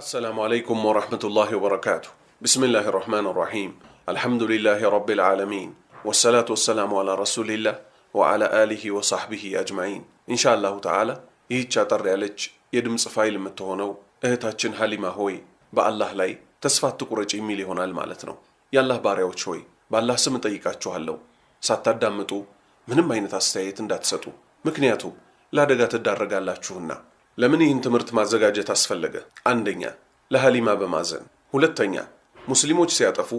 السلام عليكم ورحمة الله وبركاته. بسم الله الرحمن الرحيم. الحمد لله رب العالمين والصلاة والسلام على رسول الله وعلى آله وصحبه أجمعين إن شاء الله تعالى يتشاطر يالج يدمس فايل متهونو እህታችን ሀሊማ ሆይ በአላህ ላይ ተስፋ አትቁረጪ የሚል ይሆናል ማለት ነው። ያላህ ባሪያዎች ሆይ በአላህ ስም ጠይቃችኋለሁ ሳታዳምጡ ምንም አይነት አስተያየት እንዳትሰጡ፣ ምክንያቱም ለአደጋ ትዳረጋላችሁና። ለምን ይህን ትምህርት ማዘጋጀት አስፈለገ? አንደኛ ለሀሊማ በማዘን፣ ሁለተኛ ሙስሊሞች ሲያጠፉ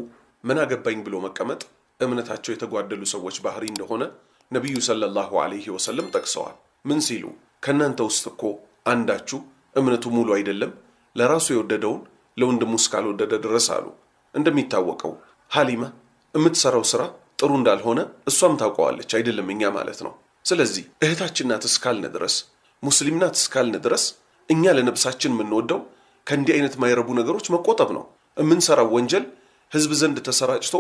ምን አገባኝ ብሎ መቀመጥ እምነታቸው የተጓደሉ ሰዎች ባህሪ እንደሆነ ነብዩ ሰለላሁ ዐለይሂ ወሰለም ጠቅሰዋል። ምን ሲሉ? ከናንተ ውስጥ እኮ አንዳችሁ እምነቱ ሙሉ አይደለም ለራሱ የወደደውን ለወንድሙ እስካልወደደ ድረስ አሉ። እንደሚታወቀው ሀሊማ የምትሰራው ስራ ጥሩ እንዳልሆነ እሷም ታውቀዋለች አይደለም እኛ ማለት ነው። ስለዚህ እህታችን ናት እስካልን ድረስ ሙስሊም ናት እስካልን ድረስ እኛ ለነብሳችን የምንወደው ከእንዲህ አይነት ማይረቡ ነገሮች መቆጠብ ነው። የምንሰራው ወንጀል ህዝብ ዘንድ ተሰራጭቶ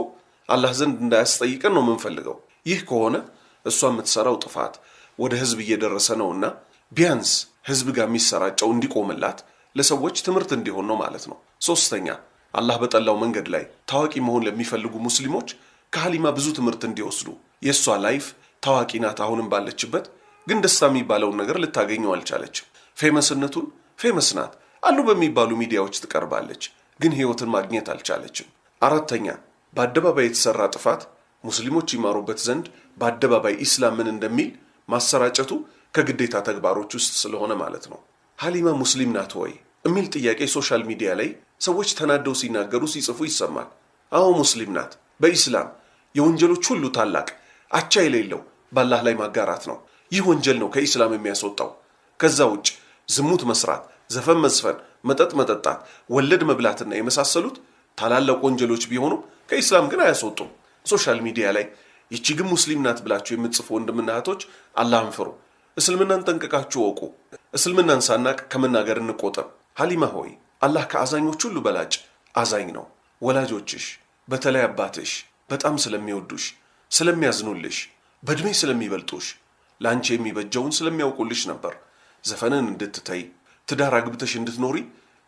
አላህ ዘንድ እንዳያስጠይቀን ነው የምንፈልገው። ይህ ከሆነ እሷ የምትሰራው ጥፋት ወደ ህዝብ እየደረሰ ነውና ቢያንስ ህዝብ ጋር የሚሰራጨው እንዲቆምላት ለሰዎች ትምህርት እንዲሆን ነው ማለት ነው። ሶስተኛ አላህ በጠላው መንገድ ላይ ታዋቂ መሆን ለሚፈልጉ ሙስሊሞች ከሀሊማ ብዙ ትምህርት እንዲወስዱ። የሷ ላይፍ ታዋቂ ናት አሁንም ባለችበት፣ ግን ደስታ የሚባለውን ነገር ልታገኘው አልቻለችም። ፌመስነቱን ፌመስ ናት አሉ በሚባሉ ሚዲያዎች ትቀርባለች፣ ግን ህይወትን ማግኘት አልቻለችም። አራተኛ በአደባባይ የተሰራ ጥፋት ሙስሊሞች ይማሩበት ዘንድ በአደባባይ ኢስላም ምን እንደሚል ማሰራጨቱ ከግዴታ ተግባሮች ውስጥ ስለሆነ ማለት ነው። ሀሊማ ሙስሊም ናት ወይ የሚል ጥያቄ ሶሻል ሚዲያ ላይ ሰዎች ተናደው ሲናገሩ ሲጽፉ ይሰማል። አዎ ሙስሊም ናት። በኢስላም የወንጀሎች ሁሉ ታላቅ አቻ የሌለው በአላህ ላይ ማጋራት ነው። ይህ ወንጀል ነው ከኢስላም የሚያስወጣው። ከዛ ውጭ ዝሙት መስራት፣ ዘፈን መዝፈን፣ መጠጥ መጠጣት፣ ወለድ መብላትና የመሳሰሉት ታላላቅ ወንጀሎች ቢሆኑም ከኢስላም ግን አያስወጡም። ሶሻል ሚዲያ ላይ ይቺ ግን ሙስሊም ናት ብላችሁ የምትጽፉ ወንድምና እህቶች አላህን ፍሩ። እስልምናን ጠንቅቃችሁ ወቁ። እስልምናን ሳናቅ ከመናገር እንቆጠብ። ሀሊማ ሆይ አላህ ከአዛኞች ሁሉ በላጭ አዛኝ ነው። ወላጆችሽ በተለይ አባትሽ በጣም ስለሚወዱሽ ስለሚያዝኑልሽ በእድሜ ስለሚበልጡሽ ለአንቺ የሚበጀውን ስለሚያውቁልሽ ነበር ዘፈንን እንድትተይ ትዳር አግብተሽ እንድትኖሪ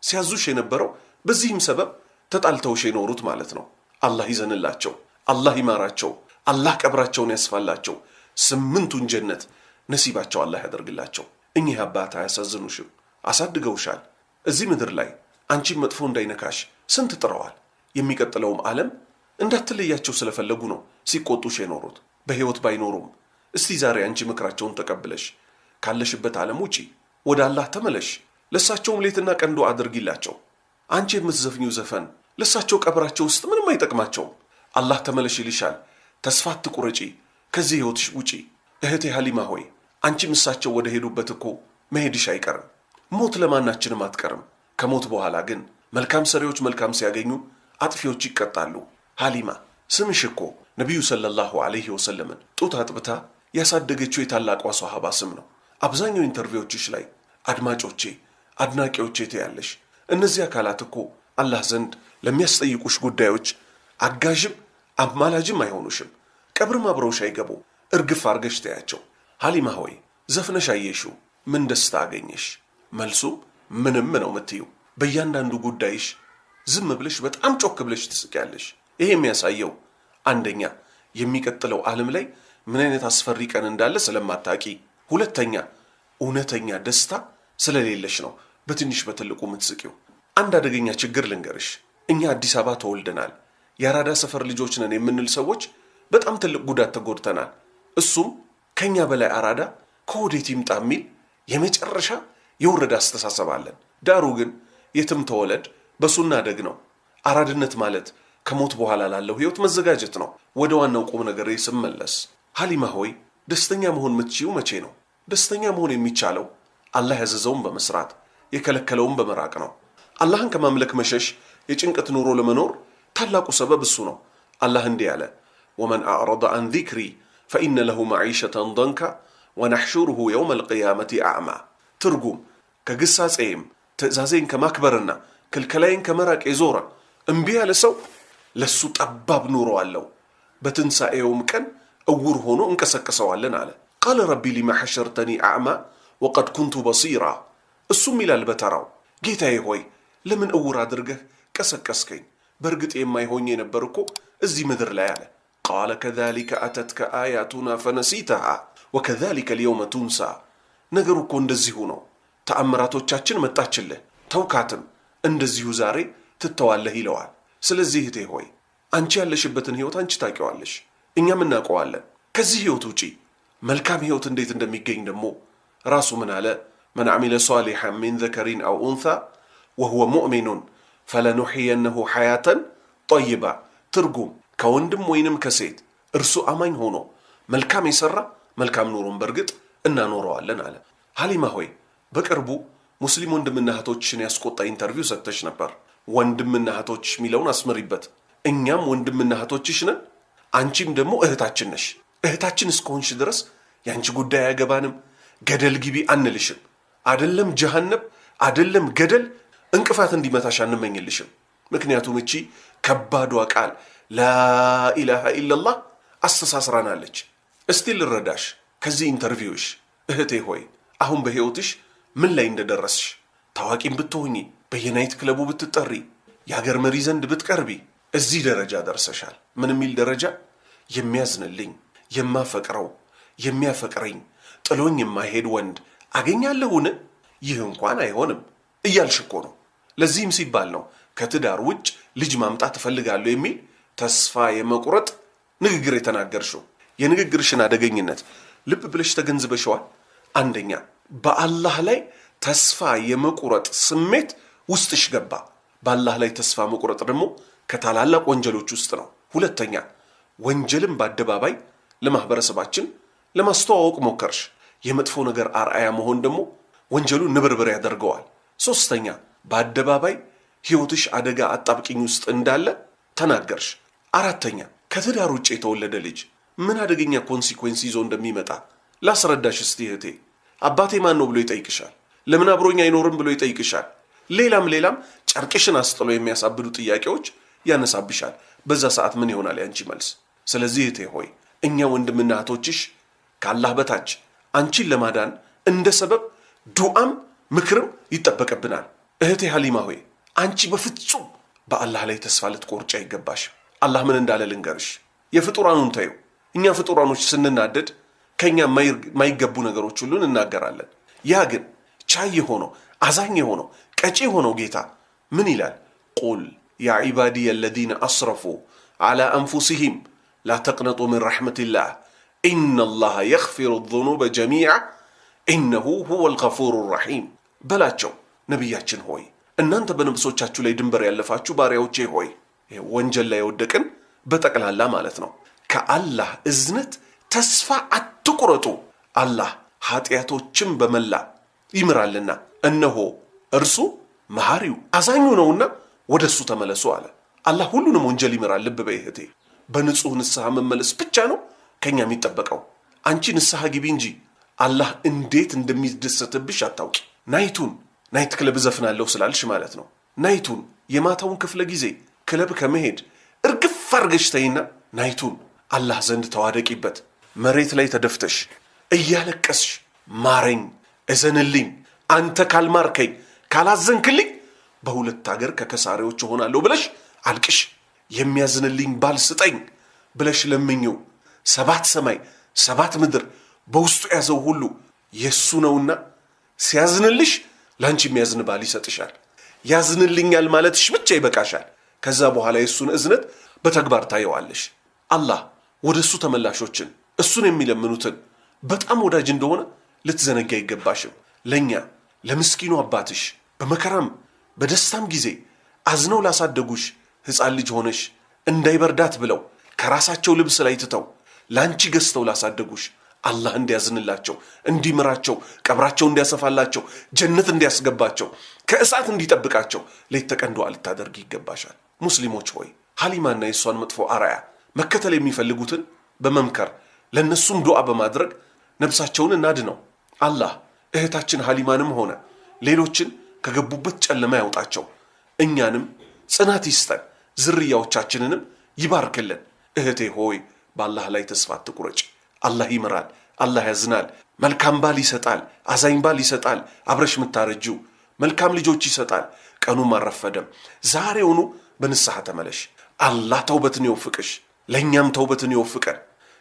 ሲያዙሽ የነበረው። በዚህም ሰበብ ተጣልተውሽ የኖሩት ማለት ነው። አላህ ይዘንላቸው፣ አላህ ይማራቸው፣ አላህ ቀብራቸውን ያስፋላቸው፣ ስምንቱን ጀነት ነሲባቸው አላህ ያደርግላቸው። እኚህ አባት አያሳዝኑሽም? አሳድገውሻል። እዚህ ምድር ላይ አንቺን መጥፎ እንዳይነካሽ ስንት ጥረዋል። የሚቀጥለውም ዓለም እንዳትለያቸው ስለፈለጉ ነው ሲቆጡሽ የኖሩት። በህይወት ባይኖሩም እስቲ ዛሬ አንቺ ምክራቸውን ተቀብለሽ ካለሽበት ዓለም ውጪ ወደ አላህ ተመለሽ። ለሳቸውም ሌትና ቀን ዱዓ አድርጊላቸው። አንቺ የምትዘፍኚው ዘፈን ለሳቸው ቀብራቸው ውስጥ ምንም አይጠቅማቸውም። አላህ ተመለሽ ይልሻል። ተስፋ አትቁረጪ፣ ከዚህ ህይወትሽ ውጪ። እህቴ ሀሊማ ሆይ አንቺም እሳቸው ወደ ሄዱበት እኮ መሄድሽ አይቀርም። ሞት ለማናችንም አትቀርም። ከሞት በኋላ ግን መልካም ሰሪዎች መልካም ሲያገኙ አጥፊዎች ይቀጣሉ። ሀሊማ ስምሽ እኮ ነቢዩ ሰለላሁ ዐለይሂ ወሰለምን ጡት አጥብታ ያሳደገችው የታላቋ ሷሃባ ስም ነው። አብዛኛው ኢንተርቪዎችሽ ላይ አድማጮቼ አድናቂዎቼ ትያለሽ። እነዚህ አካላት እኮ አላህ ዘንድ ለሚያስጠይቁሽ ጉዳዮች አጋዥም አማላጅም አይሆኑሽም። ቀብርም አብረውሽ አይገቡ። እርግፍ አርገሽ ተያቸው። ሀሊማ ሆይ ዘፍነሽ አየሽው፣ ምን ደስታ አገኘሽ? መልሱም ምንም ነው የምትዩ። በእያንዳንዱ ጉዳይሽ ዝም ብለሽ በጣም ጮክ ብለሽ ትስቂያለሽ። ይሄ የሚያሳየው አንደኛ የሚቀጥለው ዓለም ላይ ምን አይነት አስፈሪ ቀን እንዳለ ስለማታቂ፣ ሁለተኛ እውነተኛ ደስታ ስለሌለሽ ነው በትንሽ በትልቁ የምትስቂው። አንድ አደገኛ ችግር ልንገርሽ። እኛ አዲስ አበባ ተወልደናል፣ የአራዳ ሰፈር ልጆች ነን የምንል ሰዎች በጣም ትልቅ ጉዳት ተጎድተናል። እሱም ከኛ በላይ አራዳ ከወዴት ይምጣ የሚል የመጨረሻ የወረደ አስተሳሰብ አለን። ዳሩ ግን የትም ተወለድ በሱና ደግ ነው። አራድነት ማለት ከሞት በኋላ ላለው ህይወት መዘጋጀት ነው። ወደ ዋናው ቁም ነገር ስመለስ ሀሊማ ሆይ ደስተኛ መሆን የምትችይው መቼ ነው? ደስተኛ መሆን የሚቻለው አላህ ያዘዘውን በመስራት የከለከለውን በመራቅ ነው። አላህን ከማምለክ መሸሽ የጭንቀት ኑሮ ለመኖር ታላቁ ሰበብ እሱ ነው። አላህ እንዲህ ያለ ወመን አዕረض አን ዚክሪ ፈኢነ ለሁ መዒሸተን ضንካ ወነሕሹሩሁ የውመ ልቅያመቲ አዕማ። ትርጉም ከግሳጼም ትእዛዜን ከማክበርና ክልከላይን ከመራቅ የዞረ እምቢ ያለ ሰው ለሱ ጠባብ ኑሮ አለው፣ በትንሣኤውም ቀን እውር ሆኖ እንቀሰቅሰዋለን አለ። ቃለ ረቢ ሊማ ሐሸርተኒ አዕማ ወቀድ ኩንቱ በሲራ። እሱም ይላል በተራው ጌታዬ ሆይ ለምን እውር አድርገህ ቀሰቀስከኝ? በእርግጥ የማይሆኝ ነበር እኮ እዚህ ምድር ላይ አለ። ቃለ ከዛሊከ አተትከ አያቱና ፈነሲተሃ ወከዛሊከ ልየውመ ቱንሳ። ነገሩ እኮ እንደዚሁ ነው። ተአምራቶቻችን መጣችልህ፣ ተውካትም፣ እንደዚሁ ዛሬ ትተዋለህ ይለዋል። ስለዚህ እህቴ ሆይ አንቺ ያለሽበትን ህይወት አንቺ ታውቂዋለሽ፣ እኛም እናውቀዋለን። ከዚህ ህይወት ውጪ መልካም ህይወት እንዴት እንደሚገኝ ደግሞ ራሱ ምን አለ? መን አሚለ ሷሊሐን ሚን ዘከሪን አው ኡንሳ ወሁወ ሙእሚኑን ፈለኑሕየነሁ ሐያተን ጠይባ። ትርጉም ከወንድም ወይንም ከሴት እርሱ አማኝ ሆኖ መልካም የሰራ መልካም ኑሮን በእርግጥ እናኖረዋለን አለ። ሀሊማ ሆይ በቅርቡ ሙስሊም ወንድምና እህቶችሽን ያስቆጣ ኢንተርቪው ሰጥተሽ ነበር። ወንድምና እህቶች ሚለውን አስመሪበት። እኛም ወንድምና እህቶችሽ ነን፣ አንቺም ደግሞ እህታችን ነሽ። እህታችን እስከሆንሽ ድረስ ያንቺ ጉዳይ አያገባንም። ገደል ግቢ አንልሽም። አደለም ጀሃነም አደለም ገደል እንቅፋት እንዲመታሽ አንመኝልሽም። ምክንያቱም እቺ ከባዷ ቃል ላኢላሃ ኢላላህ አስተሳስራናለች። እስቲ ልረዳሽ ከዚህ ኢንተርቪውሽ እህቴ ሆይ አሁን በህይወትሽ ምን ላይ እንደደረስሽ። ታዋቂም ብትሆኚ፣ በየናይት ክለቡ ብትጠሪ፣ የሀገር መሪ ዘንድ ብትቀርቢ እዚህ ደረጃ ደርሰሻል። ምን የሚል ደረጃ? የሚያዝንልኝ፣ የማፈቅረው፣ የሚያፈቅረኝ፣ ጥሎኝ የማይሄድ ወንድ አገኛለሁን? ይህ እንኳን አይሆንም እያልሽ እኮ ነው። ለዚህም ሲባል ነው ከትዳር ውጭ ልጅ ማምጣት እፈልጋለሁ የሚል ተስፋ የመቁረጥ ንግግር የተናገርሽው። የንግግርሽን አደገኝነት ልብ ብለሽ ተገንዝበሽዋል። አንደኛ በአላህ ላይ ተስፋ የመቁረጥ ስሜት ውስጥሽ ገባ። በአላህ ላይ ተስፋ መቁረጥ ደግሞ ከታላላቅ ወንጀሎች ውስጥ ነው። ሁለተኛ ወንጀልን በአደባባይ ለማህበረሰባችን ለማስተዋወቅ ሞከርሽ። የመጥፎ ነገር አርአያ መሆን ደግሞ ወንጀሉ ንብርብር ያደርገዋል። ሶስተኛ በአደባባይ ህይወትሽ አደጋ አጣብቂኝ ውስጥ እንዳለ ተናገርሽ። አራተኛ ከትዳር ውጭ የተወለደ ልጅ ምን አደገኛ ኮንሲኩዌንስ ይዞ እንደሚመጣ ላስረዳሽ እስቲ እህቴ። አባቴ ማን ነው ብሎ ይጠይቅሻል። ለምን አብሮኝ አይኖርም ብሎ ይጠይቅሻል። ሌላም ጨርቅሽን አስጥሎ የሚያሳብዱ ጥያቄዎች ያነሳብሻል። በዛ ሰዓት ምን ይሆናል ያንቺ መልስ? ስለዚህ እህቴ ሆይ እኛ ወንድምና እህቶችሽ ከአላህ በታች አንቺን ለማዳን እንደ ሰበብ ዱዓም ምክርም ይጠበቅብናል። እህቴ ሀሊማ ሆይ አንቺ በፍጹም በአላህ ላይ ተስፋ ልትቆርጪ አይገባሽም። አላህ ምን እንዳለ ልንገርሽ። የፍጡራኑን ተይው። እኛ ፍጡራኖች ስንናደድ ከኛ ማይገቡ ነገሮች ሁሉ እናገራለን። ያ ግን ቻይ የሆነው አዛኝ የሆነው ቀጪ የሆነው ጌታ ምን ይላል? ቁል ያ ዒባዲየ አለዚነ አስረፉ ዐላ አንፉሲሂም ላ ተቅነጡ ሚን ረሕመቲላህ ኢነላሃ የግፊሩ ዙኑበ ጀሚዓ ኢነሁ ሁወል ገፉሩ ረሒም በላቸው። ነቢያችን ሆይ እናንተ በነፍሶቻችሁ ላይ ድንበር ያለፋችሁ ባሪያዎቼ ሆይ፣ ወንጀል ላይ የወደቅን በጠቅላላ ማለት ነው፣ ከአላህ እዝነት ተስፋ አትቁረጡ። አላህ ኃጢአቶችን በመላ ይምራልና እነሆ እርሱ መሐሪው አዛኙ ነውና ወደ እሱ ተመለሱ አለ። አላህ ሁሉንም ወንጀል ይምራል። ልብ በይ እህቴ፣ በንጹህ ንስሐ መመለስ ብቻ ነው ከኛ የሚጠበቀው። አንቺ ንስሐ ግቢ እንጂ አላህ እንዴት እንደሚደሰትብሽ አታውቂ። ናይት ክለብ ዘፍናለሁ ስላልሽ ማለት ነው። ናይቱን የማታውን ክፍለ ጊዜ ክለብ ከመሄድ እርግፍ አርገሽ ተይና ናይቱን አላህ ዘንድ ተዋደቂበት። መሬት ላይ ተደፍተሽ እያለቀስሽ ማረኝ፣ እዘንልኝ፣ አንተ ካልማርከኝ ካላዘንክልኝ በሁለት ሀገር ከከሳሪዎች እሆናለሁ ብለሽ አልቅሽ። የሚያዝንልኝ ባል ስጠኝ ብለሽ ለምኚው። 7 ሰማይ 7 ምድር በውስጡ ያዘው ሁሉ የሱ ነውና ሲያዝንልሽ ላንቺ የሚያዝን ባል ይሰጥሻል። ያዝንልኛል ማለትሽ ብቻ ይበቃሻል። ከዛ በኋላ የሱን እዝነት በተግባር ታየዋለሽ። አላህ ወደ እሱ ተመላሾችን እሱን የሚለምኑትን በጣም ወዳጅ እንደሆነ ልትዘነጊ አይገባሽም። ለኛ ለምስኪኑ አባትሽ በመከራም በደስታም ጊዜ አዝነው ላሳደጉሽ ሕፃን ልጅ ሆነሽ እንዳይበርዳት ብለው ከራሳቸው ልብስ ላይ ትተው ላንቺ ገዝተው ላሳደጉሽ አላህ እንዲያዝንላቸው፣ እንዲምራቸው፣ ቀብራቸው እንዲያሰፋላቸው፣ ጀነት እንዲያስገባቸው፣ ከእሳት እንዲጠብቃቸው ሌት ተቀን ዱዓ ልታደርጊ ይገባሻል። ሙስሊሞች ሆይ ሀሊማና የሷን መጥፎ አርአያ መከተል የሚፈልጉትን በመምከር ለነሱም ዱዓ በማድረግ ነፍሳቸውን እናድነው። አላህ እህታችን ሀሊማንም ሆነ ሌሎችን ከገቡበት ጨለማ ያውጣቸው። እኛንም ጽናት ይስጠን፣ ዝርያዎቻችንንም ይባርክልን። እህቴ ሆይ በአላህ ላይ ተስፋ አትቁረጭ። አላህ ይምራል፣ አላህ ያዝናል፣ መልካም ባል ይሰጣል፣ አዛኝ ባል ይሰጣል። አብረሽ የምታረጂው መልካም ልጆች ይሰጣል። ቀኑም አልረፈደም። ዛሬውኑ በንስሐ ተመለሽ። አላህ ተውበትን ይወፍቅሽ፣ ለእኛም ተውበትን ይወፍቀን።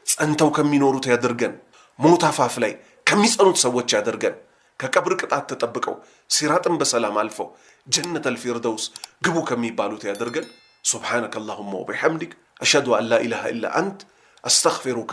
ጸንተው ከሚኖሩት ያድርገን። ሞት አፋፍ ላይ ከሚጸኑት ሰዎች ያድርገን። ከቀብር ቅጣት ተጠብቀው ሲራጥን በሰላም አልፈው ጀነተል ፊርደውስ ግቡ ከሚባሉት ያድርገን። ሱብሓነከ አላሁመ ወቢሐምዲክ አሽሀዱ አን ላ ኢላሃ ኢላ አንት አስተግፊሩከ